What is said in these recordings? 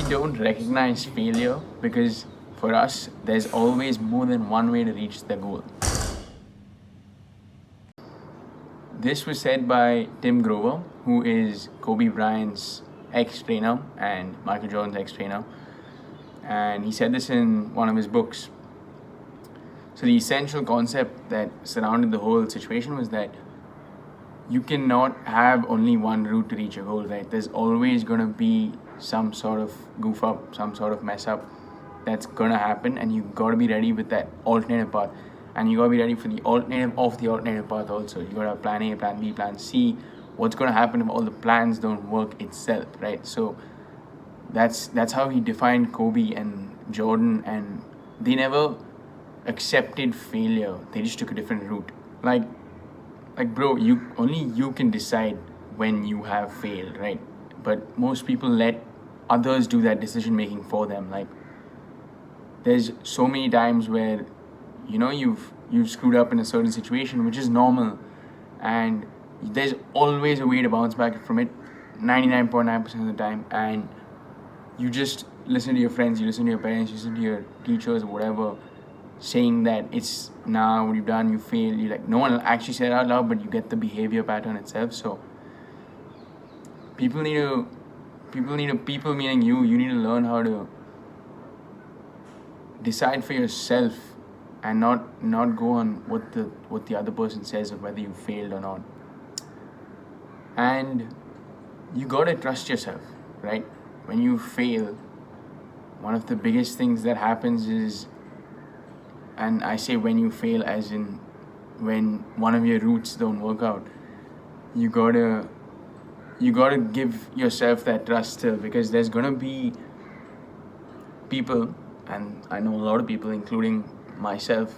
don't recognize failure because for us, there's always more than one way to reach the goal. This was said by Tim Grover, who is Kobe Bryant's ex trainer and Michael Jordan's ex trainer. And he said this in one of his books. So, the essential concept that surrounded the whole situation was that you cannot have only one route to reach your goal, right? There's always going to be some sort of goof up, some sort of mess up that's going to happen, and you got to be ready with that alternative path. And you got to be ready for the alternative of the alternative path also. You got to have plan A, plan B, plan C. What's going to happen if all the plans don't work itself, right? So that's how he defined Kobe and Jordan, and they never accepted failure. They just took a different route. Like bro, you can decide when you have failed, right? But most people let others do that decision making for them. Like there's so many times where you've screwed up in a certain situation, which is normal, and there's always a way to bounce back from it 99.9% of the time. And you just listen to your friends, you listen to your parents, you listen to your teachers or whatever, saying that it's what you've done, you failed. You like, no one actually said it out loud, but you get the behavior pattern itself. So people meaning you need to learn how to decide for yourself and not go on what the other person says of whether you failed or not. And you gotta trust yourself, right? When you fail, one of the biggest things that happens is, and I say when you fail as in when one of your routes don't work out, you gotta give yourself that trust still, because there's gonna be people, and I know a lot of people, including myself,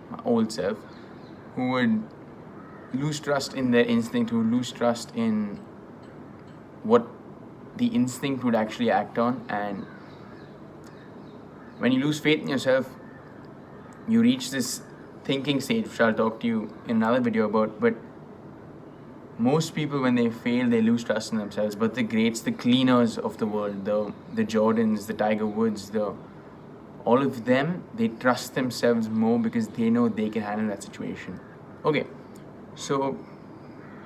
my old self, who would lose trust in their instinct, who would lose trust in what the instinct would actually act on. And when you lose faith in yourself, you reach this thinking stage, which I'll talk to you in another video about. But most people, when they fail, they lose trust in themselves. But the greats, the cleaners of the world, the Jordans, the Tiger Woods, all of them, they trust themselves more because they know they can handle that situation. Okay, so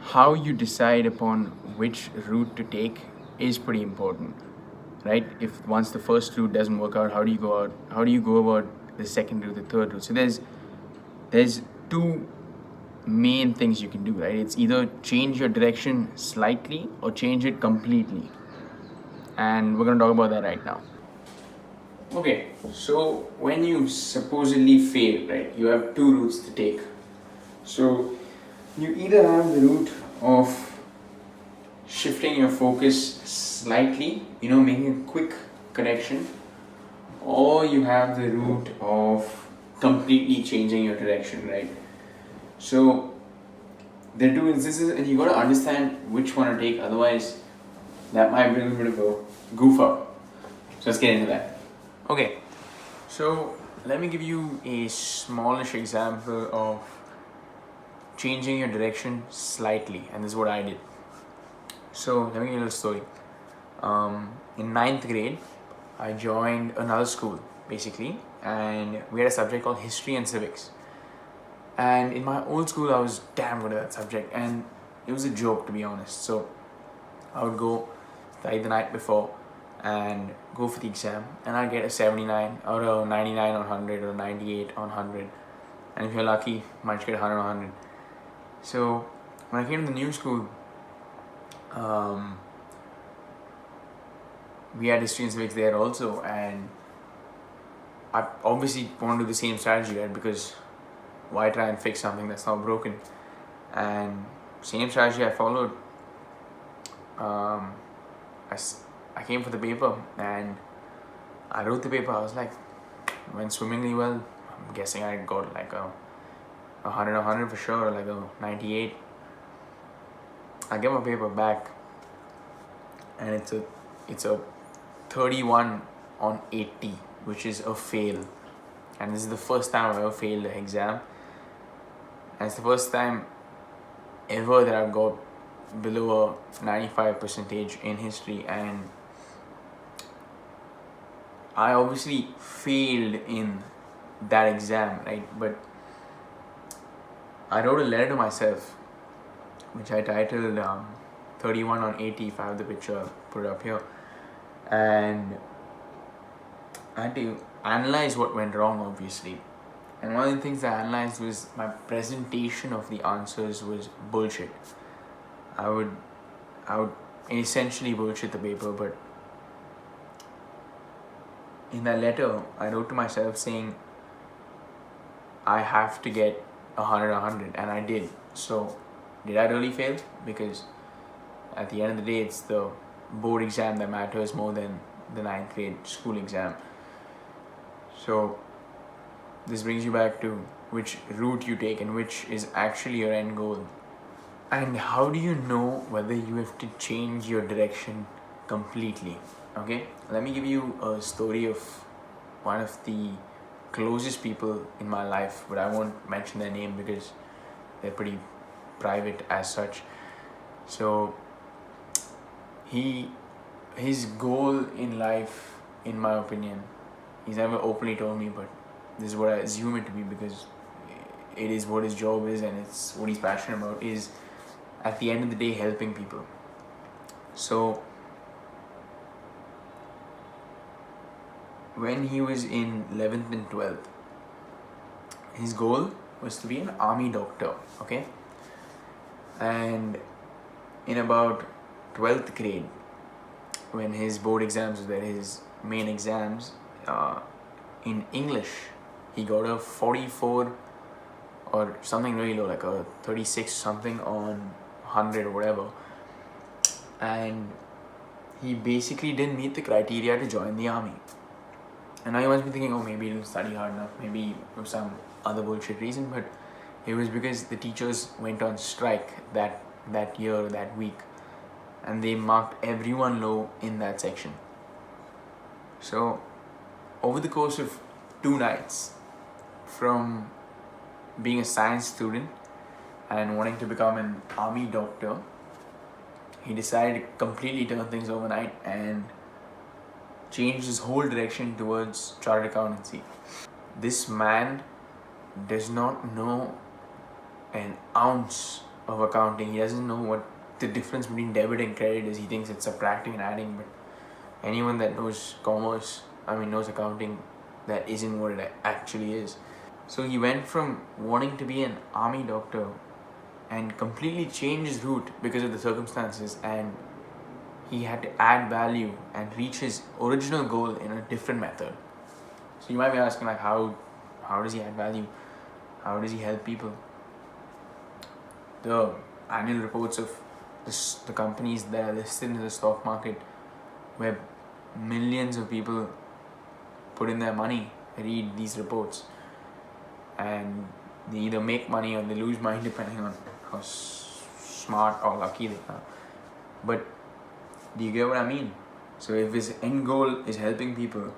how you decide upon which route to take is pretty important, right? If once the first route doesn't work out, how do you go about the second route, the third route? So there's two main things you can do, right? It's either change your direction slightly or change it completely, and we're going to talk about that right now. Okay, so when you supposedly fail, right, you have two routes to take. So you either have the route of shifting your focus slightly, making a quick correction, or you have the route of completely changing your direction, right? So there are two instances, and you got to understand which one to take, otherwise that might be a little bit of a goof up. So let's get into that. Okay, so let me give you a smallish example of changing your direction slightly, and this is what I did. So let me give you a little story. In 9th grade, I joined another school, basically, and we had a subject called history and civics. And in my old school, I was damn good at that subject, and it was a joke, to be honest. So I would go study the night before and go for the exam, and I'd get a 79 or a 99 on 100 or 98 on 100, and if you're lucky, might get 100 on 100. So when I came to the new school, we had history and civics there also, and I obviously want to do the same strategy, right? Because why try and fix something that's not broken? And same strategy I followed. I came for the paper and I wrote the paper. I was like, went swimmingly well. I'm guessing I got like a 100 for sure, like a 98. I get my paper back, and it's a 31 on 80, which is a fail. And this is the first time I've ever failed an exam, and it's the first time ever that I've got below a 95 percentage in history. And I obviously failed in that exam, right? But I wrote a letter to myself, which I titled 31 on 80. If I have the picture, I'll put it up here. And I had to analyze what went wrong, obviously. And one of the things I analyzed was my presentation of the answers was bullshit. I would essentially bullshit the paper, but in that letter, I wrote to myself saying, I have to get 100, and I did. So, did I really fail? Because at the end of the day, it's the board exam that matters more than the 9th grade school exam. So, this brings you back to which route you take and which is actually your end goal. And how do you know whether you have to change your direction completely? Okay, let me give you a story of one of the closest people in my life, but I won't mention their name because they're pretty private as such. So his goal in life, in my opinion, he's never openly told me, but this is what I assume it to be because it is what his job is and it's what he's passionate about, is at the end of the day helping people. So when he was in 11th and 12th, his goal was to be an army doctor, okay? And in about 12th grade, when his board exams were there, his main exams, in English, he got a 44 or something really low, like a 36 something on 100 or whatever. And he basically didn't meet the criteria to join the army. And now you must be thinking, oh, maybe he didn't study hard enough, maybe for some other bullshit reason, but it was because the teachers went on strike that year, that week, and they marked everyone low in that section. So, over the course of 2 nights, from being a science student and wanting to become an army doctor, he decided to completely turn things overnight and changed his whole direction towards chartered accountancy. This man does not know an ounce of accounting. He doesn't know what the difference between debit and credit is. He thinks it's subtracting and adding, but anyone that knows knows accounting, that isn't what it actually is. So he went from wanting to be an army doctor and completely changed his route because of the circumstances, and he had to add value and reach his original goal in a different method. So you might be asking, like, how does he add value? How does he help people? The annual reports of the companies that are listed in the stock market, where millions of people put in their money, read these reports, and they either make money or they lose money depending on how smart or lucky they are. But do you get what I mean? So if his end goal is helping people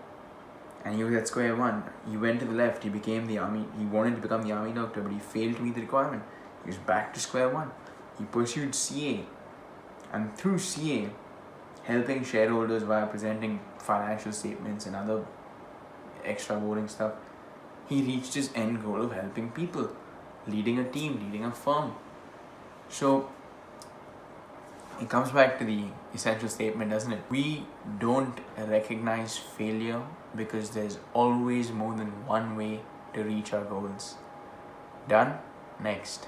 and he was at square one, he went to the left, he became the army, he wanted to become the army doctor, but he failed to meet the requirement. He was back to square one. He pursued CA, and through CA, helping shareholders via presenting financial statements and other extra boring stuff, he reached his end goal of helping people, leading a team, leading a firm. So it comes back to the essential statement, doesn't it? We don't recognize failure because there's always more than one way to reach our goals. Done? Next.